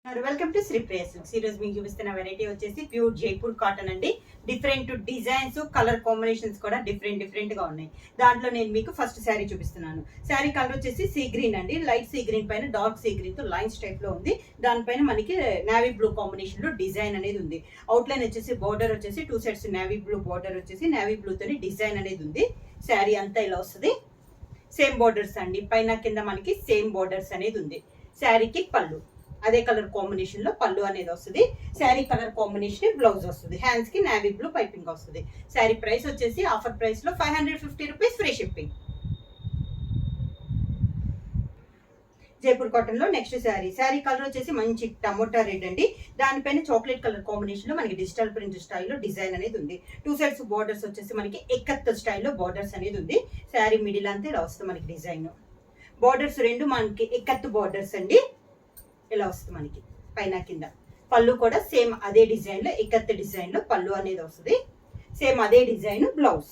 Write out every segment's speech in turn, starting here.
Welcome to Sri Priya silks. ఈ రోజు మీకు చూపిస్తున్న వెరైటీ వచ్చేసి ప్యూర్ జైపూర్ కాటన్ అండి. డిఫరెంట్ డిజైన్స్, కలర్ కాంబినేషన్స్ కూడా డిఫరెంట్ గా ఉన్నాయి. దాంట్లో నేను మీకు ఫస్ట్ శారీ చూపిస్తున్నాను. శారీ కలర్ వచ్చేసి సీ గ్రీన్ అండి. లైట్ సీ గ్రీన్ పైన డార్క్ సీ గ్రీన్ తో లైన్స్ టైప్ లో ఉంది. దానిపైన మనకి నేవీ బ్లూ కాంబినేషన్ లో డిజైన్ అనేది ఉంది. అవుట్ లైన్ వచ్చేసి బోర్డర్ వచ్చేసి 2 సైడ్స్ నేవీ బ్లూ బోర్డర్ వచ్చేసి నేవీ బ్లూ తోని డిజైన్ అనేది ఉంది. శారీ అంతా ఇలా వస్తుంది. సేమ్ బోర్డర్స్ అండి, పైన కింద మనకి సేమ్ బోర్డర్స్ అనేది ఉంది. శారీకి పళ్ళు అదే కలర్ కాంబినేషన్ లో పళ్ళు అనేది వస్తుంది. శారీ కలర్ కాంబినేషన్ బ్లౌజ్ వస్తుంది. హ్యాండ్స్ కి నేవీ బ్లూ పైపింగ్ వస్తుంది. శారీ ప్రైస్ వచ్చేసి ఆఫర్ ప్రైస్ లో 550 rupees, free shipping. Jaipur cotton లో నెక్స్ట్ శారీ కలర్ వచ్చేసి మంచి టమోటా రెడ్ అండి. దానిపైన చాక్లెట్ కలర్ కాంబినేషన్ లో మనకి డిజిటల్ ప్రింట్ స్టైల్లో డిజైన్ అనేది ఉంది. 2 సైడ్స్ బోర్డర్స్ వచ్చేసి మనకి ఎక్కత్ స్టైల్లో బోర్డర్స్ అనేది ఉంది. శారీ మిడిల్ అంతా ఇలా వస్తుంది మనకి డిజైన్. బోర్డర్స్ రెండు మనకి ఎక్కత్ బోర్డర్స్ అండి. ఇలా వస్తుంది మనకి పైన కింద. పళ్ళు కూడా సేమ్ అదే డిజైన్ లో ఎక్కత్ డిజైన్ లో పళ్ళు అనేది వస్తుంది. సేమ్ అదే డిజైన్ బ్లౌజ్.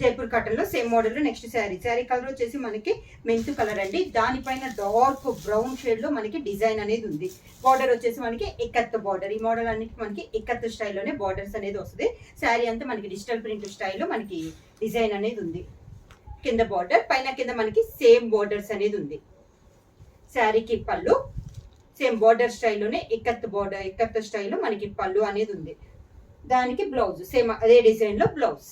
జైపూర్ కాటన్ లో సేమ్ మోడల్ లో నెక్స్ట్ శారీ కలర్ వచ్చేసి మనకి మెంతు కలర్ అండి. దానిపైన డార్క్ బ్రౌన్ షేడ్ లో మనకి డిజైన్ అనేది ఉంది. బార్డర్ వచ్చేసి మనకి ఎక్కత్ బార్డర్. ఈ మోడల్ అన్నిటి మనకి ఎక్కత్ స్టైల్లోనే బార్డర్స్ అనేది వస్తుంది. శారీ అంతా మనకి డిజిటల్ ప్రింట్ స్టైల్లో మనకి డిజైన్ అనేది ఉంది. కింద బార్డర్, పైన కింద మనకి సేమ్ బోర్డర్స్ అనేది ఉంది. శారీకి పళ్ళు సేమ్ బార్డర్ స్టైల్లోనే ఎక్కత్ స్టైల్లో మనకి పళ్ళు అనేది ఉంది. దానికి బ్లౌజ్ సేమ్ అదే డిజైన్ లో బ్లౌజ్.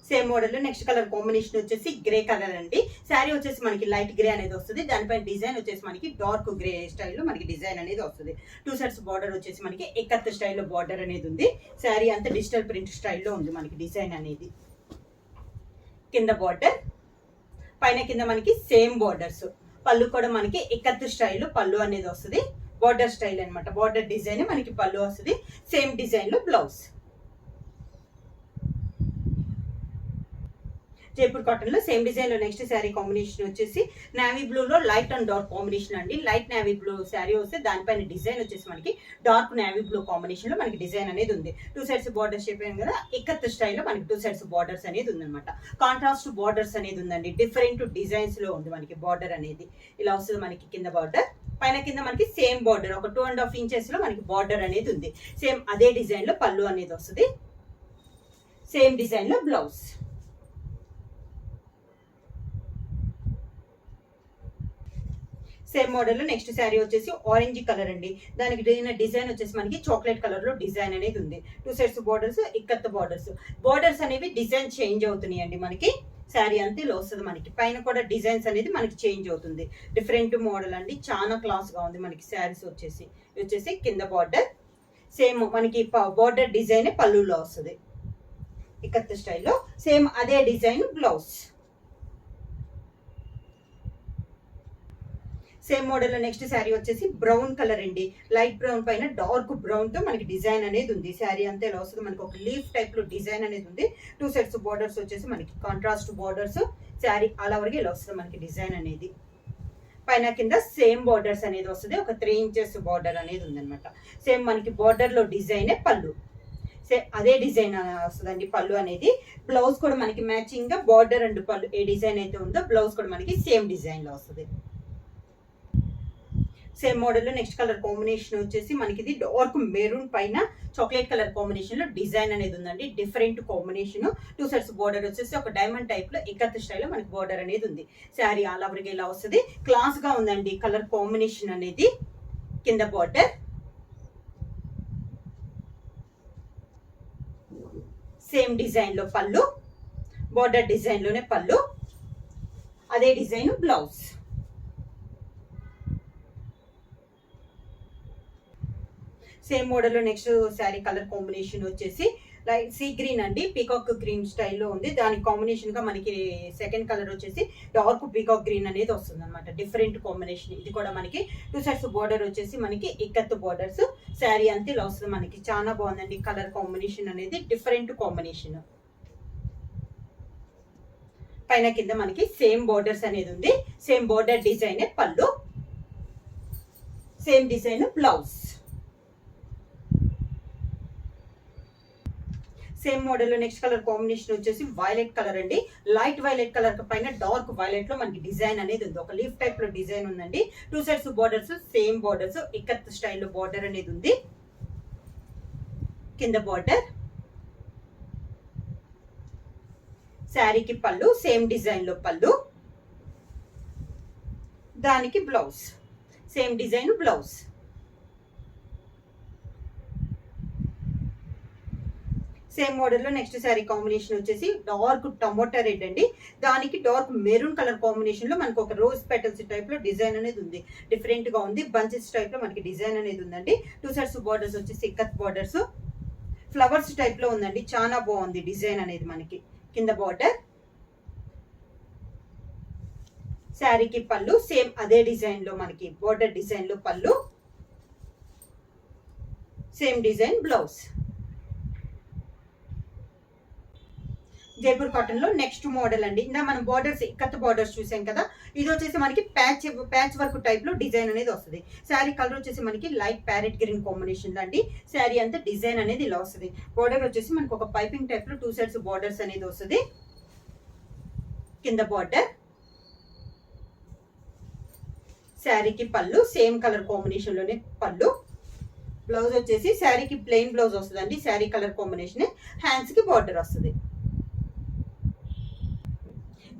సేమ్ మోడల్ లో నెక్స్ట్ కలర్ కాంబినేషన్ వచ్చేసి గ్రే కలర్ అండి. శారీ వచ్చేసి మనకి లైట్ గ్రే అనేది వస్తుంది. దానిపైన డిజైన్ వచ్చేసి మనకి డార్క్ గ్రే స్టైల్లో మనకి డిజైన్ అనేది వస్తుంది. 2 సైడ్స్ బార్డర్ వచ్చేసి మనకి ఎక్కత్ స్టైల్లో బార్డర్ అనేది ఉంది. శారీ అంతా డిజిటల్ ప్రింట్ స్టైల్లో ఉంది మనకి డిజైన్ అనేది. కింద బార్డర్, పైన కింద మనకి సేమ్ బార్డర్స్. పళ్ళు కూడా మనకి ఎక్కత్ స్టైల్లో పళ్ళు అనేది వస్తుంది. బార్డర్ స్టైల్ అనమాట. బార్డర్ డిజైన్ మనకి పళ్ళు వస్తుంది. సేమ్ డిజైన్ లో బ్లౌజ్. జైపూర్ కాటన్ లో సేమ్ డిజైన్ లో నెక్స్ట్ శారీ కాంబినేషన్ వచ్చేసి నేవీ బ్లూ లో లైట్ అండ్ డార్క్ కాంబినేషన్ అండి. లైట్ నేవీ బ్లూ శారీ వస్తే దానిపైన డిజైన్ వచ్చేసి మనకి డార్క్ నేవీ బ్లూ కాంబినేషన్ లో మనకి డిజైన్ అనేది ఉంది. 2 సైడ్స్ బార్డర్స్ చెప్పాను కదా, ఎక్కత్ స్టైల్లో మనకి 2 సైడ్స్ బార్డర్స్ అనేది ఉంది అనమాట. కాంట్రాస్ట్ బార్డర్స్ అనేది ఉందండి. డిఫరెంట్ డిజైన్స్ లో ఉంది మనకి బార్డర్ అనేది. ఇలా వస్తుంది మనకి కింద బార్డర్, పైన కింద మనకి సేమ్ బార్డర్ ఒక 2.5 ఇంచెస్ లో మనకి బార్డర్ అనేది ఉంది. సేమ్ అదే డిజైన్ లో పళ్ళు అనేది వస్తుంది. సేమ్ డిజైన్ లో బ్లౌజ్. సేమ్ మోడల్ లో నెక్స్ట్ శారీ వచ్చేసి ఆరెంజ్ కలర్ అండి. దానికి డిజైన్ వచ్చేసి మనకి చాక్లెట్ కలర్ లో డిజైన్ అనేది ఉంది. 2 సైడ్స్ బోర్డర్స్ ఇక్కత్ బోర్డర్స్ అనేవి డిజైన్ చేంజ్ అవుతున్నాయి అండి మనకి. శారీ అంతా ఇలా వస్తుంది మనకి. పైన కూడా డిజైన్స్ అనేది మనకి చేంజ్ అవుతుంది. డిఫరెంట్ మోడల్ అండి. చాలా క్లాస్ గా ఉంది మనకి. శారీస్ వచ్చేసి కింద బార్డర్ సేమ్ మనకి బార్డర్ డిజైన్ పళ్ళులో వస్తుంది ఇక్కత్ స్టైల్లో. సేమ్ అదే డిజైన్ బ్లౌజ్. సేమ్ మోడల్ లో నెక్స్ట్ శారీ వచ్చేసి బ్రౌన్ కలర్ అండి. లైట్ బ్రౌన్ పైన డార్క్ బ్రౌన్ తో మనకి డిజైన్ అనేది ఉంది. శారీ అంతా ఇలా వస్తుంది మనకి. ఒక లీఫ్ టైప్ లో డిజైన్ అనేది ఉంది. 2 సైడ్స్ బోర్డర్స్ వచ్చేసి మనకి కాంట్రాస్ట్ బోర్డర్స్. శారీ అలా వరకు ఇలా వస్తుంది మనకి డిజైన్ అనేది. పైన కింద సేమ్ బోర్డర్స్ అనేది వస్తుంది. ఒక 3 ఇంచెస్ బార్డర్ అనేది ఉంది అనమాట. సేమ్ మనకి బార్డర్ లో డిజైనే పళ్ళు. అదే డిజైన్ వస్తుందండి పళ్ళు అనేది. బ్లౌజ్ కూడా మనకి మ్యాచింగ్ గా బార్డర్ అండ్ పళ్ళు ఏ డిజైన్ అయితే ఉందో బ్లౌజ్ కూడా మనకి సేమ్ డిజైన్ లో వస్తుంది. సేమ్ మోడల్ లో నెక్స్ట్ కలర్ కాంబినేషన్ వచ్చేసి మనకి ఇది డార్క్ మెరూన్ పైన చాక్లెట్ కలర్ కాంబినేషన్ లో డిజైన్ అనేది ఉందండి. Different combination. 2 సైడ్స్ బోర్డర్ వచ్చేసి ఒక డైమండ్ టైప్ లో ఎక్కత్ స్టైల్ లో మనకి బోర్డర్ అనేది ఉంది. శారీ ఆల్ ఓవర్ ఇలా వస్తుంది. క్లాస్ గా ఉందండి కలర్ కాంబినేషన్ అనేది. కింద బార్డర్ సేమ్ డిజైన్ లో పళ్ళు. బార్డర్ డిజైన్ లోనే పళ్ళు. అదే డిజైన్ బ్లౌజ్. సేమ్ మోడల్ లో నెక్స్ట్ శారీ కలర్ కాంబినేషన్ వచ్చేసి లైట్ సీ గ్రీన్ అండి. పీకాక్ గ్రీన్ స్టైల్లో ఉంది. దానికి కాంబినేషన్ గా మనకి సెకండ్ కలర్ వచ్చేసి డార్క్ పీకాక్ గ్రీన్ అనేది వస్తుంది అనమాట. Different combination. ఇది కూడా మనకి 2 సైడ్స్ బోర్డర్ వచ్చేసి మనకి ఎక్కత్ బోర్డర్స్. శారీ అంతా ఇలా వస్తుంది మనకి. చాలా బాగుందండి కలర్ కాంబినేషన్ అనేది. Different combination. పైన కింద మనకి సేమ్ బోర్డర్స్ అనేది ఉంది. సేమ్ బోర్డర్ డిజైన్ పళ్ళు. Same design blouse. Same model లో నెక్స్ట్ కలర్ కాంబినేషన్ వచ్చేసి వైలెట్ కలర్ అండి. లైట్ వైలెట్ కలర్ పైన డార్క్ వైలెట్ లో మనకి డిజైన్ అనేది ఉంది. ఒక లీఫ్ టైప్ లో డిజైన్ ఉందండి. 2 sides borders same borders, ikat స్టైల్లో బోర్డర్ అనేది ఉంది. కింద బోర్డర్, శారీకి పళ్ళు సేమ్ డిజైన్ లో పళ్ళు, దానికి blouse same design blouse. Same model లో నెక్స్ట్ శారీ కాంబినేషన్ వచ్చేసి డార్క్ టమోటా రెడ్ అండి. దానికి డార్క్ మెరూన్ కలర్ కాంబినేషన్ లో మనకి ఒక రోజ్ పెటల్స్ టైప్ లో డిజైన్ అనేది ఉంది. డిఫరెంట్ గా ఉంది. బంచెస్ టైప్ లో మనకి డిజైన్ అనేది ఉందండి. 2 సైడ్స్ బోర్డర్స్ వచ్చేసి ఇక్కత్ బోర్డర్స్, ఫ్లవర్స్ టైప్ లో ఉందండి. చాలా బాగుంది డిజైన్ అనేది మనకి. కింద బోర్డర్, శారీకి పళ్ళు సేమ్ అదే డిజైన్ లో మనకి బోర్డర్ డిజైన్ లో పళ్ళు, same design blouse. Jaipur cotton లో నెక్స్ట్ మోడల్ అండి. ఇంకా మనం బోర్డర్స్ ఇక్కత్ బోర్డర్స్ చూసాం కదా, ఇది వచ్చేసి మనకి ప్యాచ్ వర్క్ టైప్ లో డిజైన్ అనేది వస్తుంది. శారీ కలర్ వచ్చేసి మనకి లైట్ ప్యారెట్ గ్రీన్ కాంబినేషన్ అండి. శారీ అంతా డిజైన్ అనేది ఇలా వస్తుంది. బోర్డర్ వచ్చేసి మనకి ఒక పైపింగ్ టైప్ లో 2 సైడ్స్ బోర్డర్స్ అనేది వస్తుంది. కింద బోర్డర్, శారీకి పళ్ళు సేమ్ కలర్ కాంబినేషన్ లోనే పళ్ళు, బ్లౌజ్ వచ్చేసి శారీకి ప్లెయిన్ బ్లౌజ్ వస్తుందండి. శారీ కలర్ కాంబినేషన్, హ్యాండ్స్ కి బార్డర్ వస్తుంది.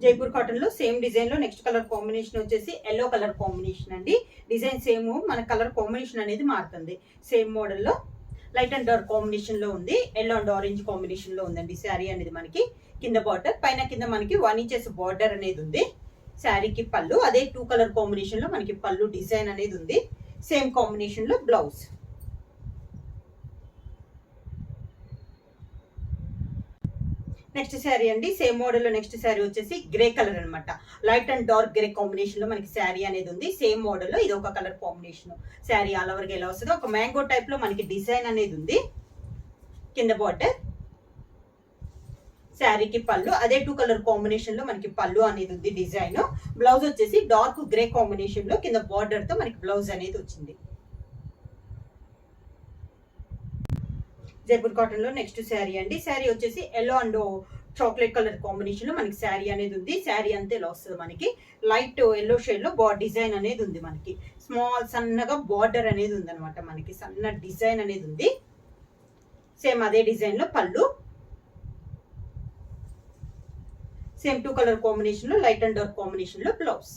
జైపూర్ కాటన్ లో సేమ్ డిజైన్ లో నెక్స్ట్ కలర్ కాంబినేషన్ వచ్చేసి ఎల్లో కలర్ కాంబినేషన్ అండి. డిజైన్ సేమ్, మన కలర్ కాంబినేషన్ అనేది మారుతుంది. సేమ్ మోడల్ లో లైట్ అండ్ డార్క్ కాంబినేషన్ లో ఉంది. ఎల్లో అండ్ ఆరెంజ్ కాంబినేషన్ లో ఉందండి శారీ అనేది మనకి. కింద బార్డర్, పైన కింద మనకి 1 ఇంచెస్ బార్డర్ అనేది ఉంది. శారీకి పళ్ళు అదే 2 కలర్ కాంబినేషన్ లో మనకి పళ్ళు డిజైన్ అనేది ఉంది. సేమ్ కాంబినేషన్ లో బ్లౌజ్. నెక్స్ట్ శారీ అండి. సేమ్ మోడల్ లో నెక్స్ట్ శారీ వచ్చేసి గ్రే కలర్ అనమాట. Light and dark grey combination లో మనకి శారీ అనేది ఉంది. సేమ్ మోడల్ లో ఇది ఒక colour combination. Sari all over గా ఎలా వస్తుందో ఒక మ్యాంగో టైప్ లో మనకి డిజైన్ అనేది ఉంది. కింద బార్డర్, శారీకి పళ్ళు అదే 2 కలర్ కాంబినేషన్ లో మనకి పళ్ళు అనేది ఉంది డిజైన్. బ్లౌజ్ వచ్చేసి డార్క్ గ్రే కాంబినేషన్ లో కింద బార్డర్ తో మనకి బ్లౌజ్ అనేది వచ్చింది. జైపూర్ కాటన్ లో నెక్స్ట్ శారీ అండి. శారీ వచ్చేసి yellow and chocolate colour combination లో మనకి శారీ అనేది ఉంది. శారీ అంతే ఇలా వస్తుంది మనకి. లైట్ ఎల్లో షేడ్ లో డిజైన్ అనేది ఉంది మనకి. స్మాల్ సన్నగా బార్డర్ అనేది ఉంది అనమాట. మనకి సన్న డిజైన్ అనేది ఉంది. సేమ్ అదే డిజైన్ లో పళ్ళు, సేమ్ 2 కలర్ కాంబినేషన్ లో లైట్ అండ్ డార్క్ కాంబినేషన్ లో బ్లౌజ్.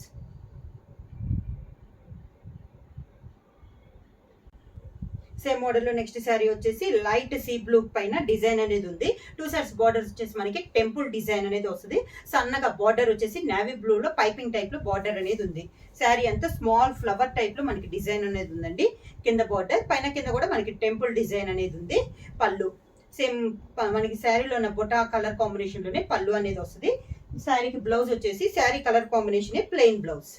సేమ్ మోడల్ లో నెక్స్ట్ శారీ వచ్చేసి లైట్ సీ బ్లూ పైన డిజైన్ అనేది ఉంది. 2 సైడ్స్ బార్డర్ వచ్చేసి మనకి టెంపుల్ డిజైన్ అనేది వస్తుంది. సన్నగా బార్డర్ వచ్చేసి నేవీ బ్లూ లో పైపింగ్ టైప్ లో బార్డర్ అనేది ఉంది. శారీ అంతా స్మాల్ ఫ్లవర్ టైప్ లో మనకి డిజైన్ అనేది ఉందండి. కింద బార్డర్, పైన కింద కూడా మనకి టెంపుల్ డిజైన్ అనేది ఉంది. పళ్ళు సేమ్ మనకి శారీలో ఉన్న బొటా కలర్ కాంబినేషన్ లోనే పళ్ళు అనేది వస్తుంది. శారీకి బ్లౌజ్ వచ్చేసి sari colour combination plain blouse.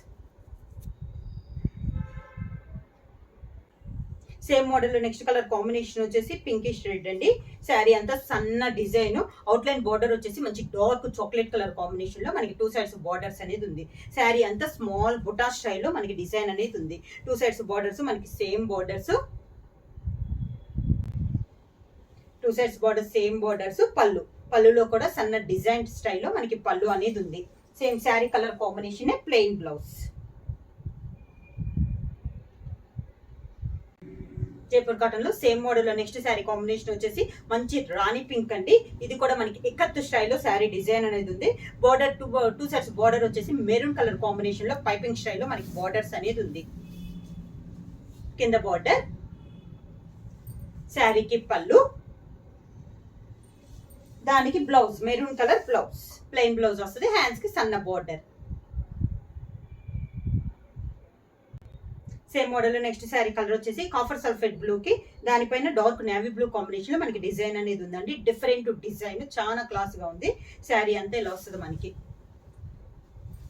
Same model లో నెక్స్ట్ కలర్ కాంబినేషన్ వచ్చేసి పింకిష్ రెడ్ అండి. శారీ అంతా సన్న డిజైన్, అవుట్ లైన్ బార్డర్ వచ్చేసి మంచి డార్క్ చాక్లెట్ కలర్ కాంబినేషన్ లో మనకి 2 సైడ్స్ బార్డర్స్ అనేది ఉంది. శారీ అంతా స్మాల్ బుటా స్టైల్లో మనకి డిజైన్ అనేది ఉంది. 2 సైడ్స్ బార్డర్స్ మనకి same borders, 2 sides border same borders. పళ్ళులో కూడా సన్న డిజైన్ స్టైల్లో మనకి పళ్ళు అనేది ఉంది. Same sari colour combination plain blouse. Jaipur cotton లో సేమ్ మోడల్ లో నెక్స్ట్ శారీ కాంబినేషన్ వచ్చేసి మంచి రాణి పింక్ అండి. ఇది కూడా మనకి ఇక్కత్ స్టైల్లో శారీ డిజైన్ అనేది ఉంది. బార్డర్ 2 సైడ్స్ బార్డర్ వచ్చేసి మెరూన్ కలర్ కాంబినేషన్ లో పైపింగ్ స్టైల్లో మనకి బార్డర్స్ అనేది ఉంది. కింద బార్డర్, శారీకి పళ్ళు, దానికి blouse maroon colour blouse, plain blouse వస్తుంది. హ్యాండ్స్ కి సన్న బార్డర్. సేమ్ మోడల్ లో నెక్స్ట్ శారీ కలర్ వచ్చేసి కాఫర్ సల్ఫేట్ బ్లూ కి దానిపైన డార్క్ నేవీ బ్లూ కాంబినేషన్ లో మనకి డిజైన్ అనేది ఉందండి. డిఫరెంట్ డిజైన్, చాలా క్లాస్ గా ఉంది. శారీ అంతా ఇలా వస్తుంది మనకి.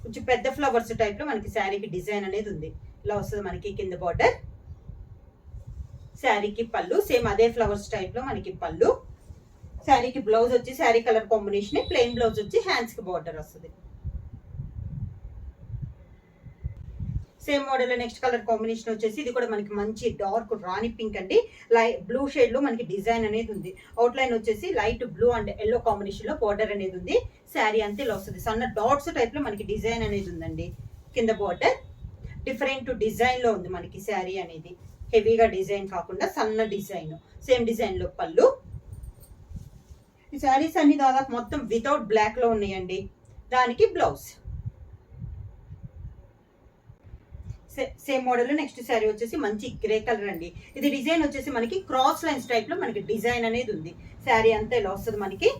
కొంచెం పెద్ద ఫ్లవర్స్ టైప్ లో మనకి శారీకి డిజైన్ అనేది ఉంది. ఇలా వస్తుంది మనకి. కింద బార్డర్, శారీకి పళ్ళు సేమ్ అదే ఫ్లవర్స్ టైప్ లో మనకి పళ్ళు. శారీకి బ్లౌజ్ వచ్చి sari colour combination plain blouse వచ్చి హ్యాండ్స్ కి బార్డర్ వస్తుంది. సేమ్ మోడల్ లో నెక్స్ట్ కలర్ కాంబినేషన్ వచ్చేసి ఇది కూడా మనకి మంచి డార్క్ రాణి పింక్ అండి, లైట్ బ్లూ షేడ్ లో మనకి డిజైన్ అనేది ఉంది. అవుట్ లైన్ వచ్చేసి light blue and yellow combination లో బార్డర్ అనేది ఉంది. శారీ అంతే ఇలా వస్తుంది, సన్న డాట్స్ టైప్ లో మనకి డిజైన్ అనేది ఉందండి. కింద బార్డర్ డిఫరెంట్ డిజైన్ లో ఉంది మనకి శారీ అనేది, హెవీగా డిజైన్ కాకుండా సన్న డిజైన్. సేమ్ డిజైన్ లో పళ్ళు. ఈ శారీస్ అన్ని దాదాపు మొత్తం వితౌట్ బ్లాక్ లో ఉన్నాయండి. దానికి blouse. Same model next sari వచ్చేసి మంచి గ్రే కలర్ అండి. ఇది డిజైన్ వచ్చేసి మనకి క్రాస్ లైన్స్ టైప్ లో మనకి డిజైన్ అనేది ఉంది. శారీ అంతా ఇలా వస్తుంది మనకి.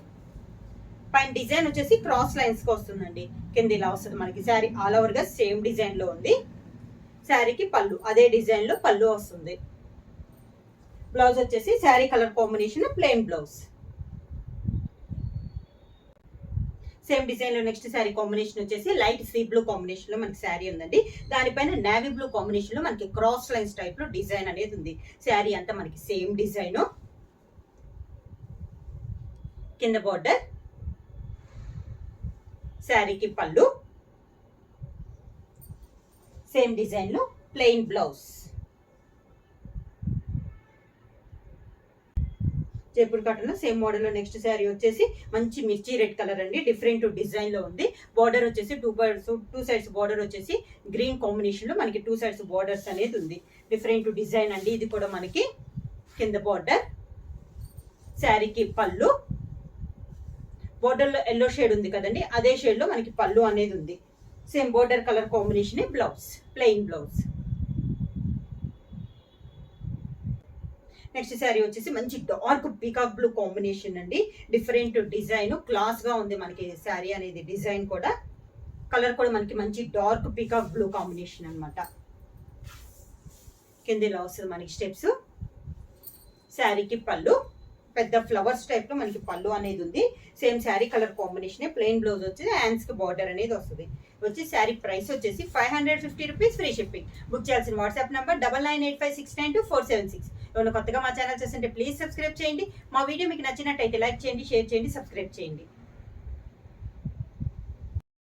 పైన డిజైన్ వచ్చేసి క్రాస్ లైన్స్ కి వస్తుందండి, కింద ఇలా వస్తుంది మనకి. శారీ ఆల్ ఓవర్ గా సేమ్ డిజైన్ లో ఉంది. శారీకి పళ్ళు అదే డిజైన్ లో పళ్ళు వస్తుంది. బ్లౌజ్ వచ్చేసి sari colour combination plain blouse. Same design లో నెక్స్ట్ శారీ కాంబినేషన్ వచ్చేసి లైట్ సీ బ్లూ కాంబినేషన్ లో మనకి శారీ ఉందండి. దానిపైన నేవీ బ్లూ కాంబినేషన్ లో మనకి క్రాస్ లైన్స్ టైప్ లో డిజైన్ అనేది ఉంది. శారీ అంతా మనకి సేమ్ డిజైన్. కింద బార్డర్, శారీకి పళ్ళు, సేమ్ డిజైన్ లో ప్లెయిన్ బ్లౌజ్. జైపూర్ కాటన్ లో సేమ్ మోడల్ లో నెక్స్ట్ శారీ వచ్చేసి మంచి మిర్చి రెడ్ కలర్ అండి, డిఫరెంట్ డిజైన్ లో ఉంది. బార్డర్ వచ్చేసి టూ సైడ్స్ బార్డర్ వచ్చేసి గ్రీన్ కాంబినేషన్ లో మనకి టూ సైడ్స్ బార్డర్స్ అనేది ఉంది. డిఫరెంట్ డిజైన్ అండి ఇది కూడా మనకి. కింద బార్డర్, శారీకి పళ్ళు. బార్డర్ లో ఎల్లో షేడ్ ఉంది కదండి, అదే షేడ్ లో మనకి పళ్ళు అనేది ఉంది. Same border colour combination blouse, plain blouse. Next sari వచ్చేసి మంచి డార్క్ పీకాక్ బ్లూ కాంబినేషన్ అండి, డిఫరెంట్ డిజైన్, క్లాస్ గా ఉంది మనకి శారీ అనేది. డిజైన్ కూడా కలర్ కూడా మనకి మంచి డార్క్ పీకాక్ బ్లూ కాంబినేషన్ అనమాట. కింద ఇలా వస్తుంది మనకి స్టెప్స్. శారీకి పళ్ళు పెద్ద ఫ్లవర్స్ టైప్ లో మనకి పళ్ళు అనేది ఉంది. Same sari colour combination plain blouse వచ్చి హ్యాండ్స్ కి బార్డర్ అనేది వస్తుంది. వచ్చి శారీ ప్రైస్ వచ్చేసి 550 రూపీస్, ఫ్రీ షిప్పింగ్. బుక్ చేయాల్సిన వాట్సాప్ నంబర్ 9985692476. ఎవరైనా కొత్తగా మా ఛానల్ చేస్తుంటే ప్లీజ్ సబ్స్క్రైబ్ చేయండి. మా వీడియో మీకు నచ్చినట్టయితే లైక్ చేయండి, షేర్ చేయండి, సబ్స్క్రైబ్ చేయండి.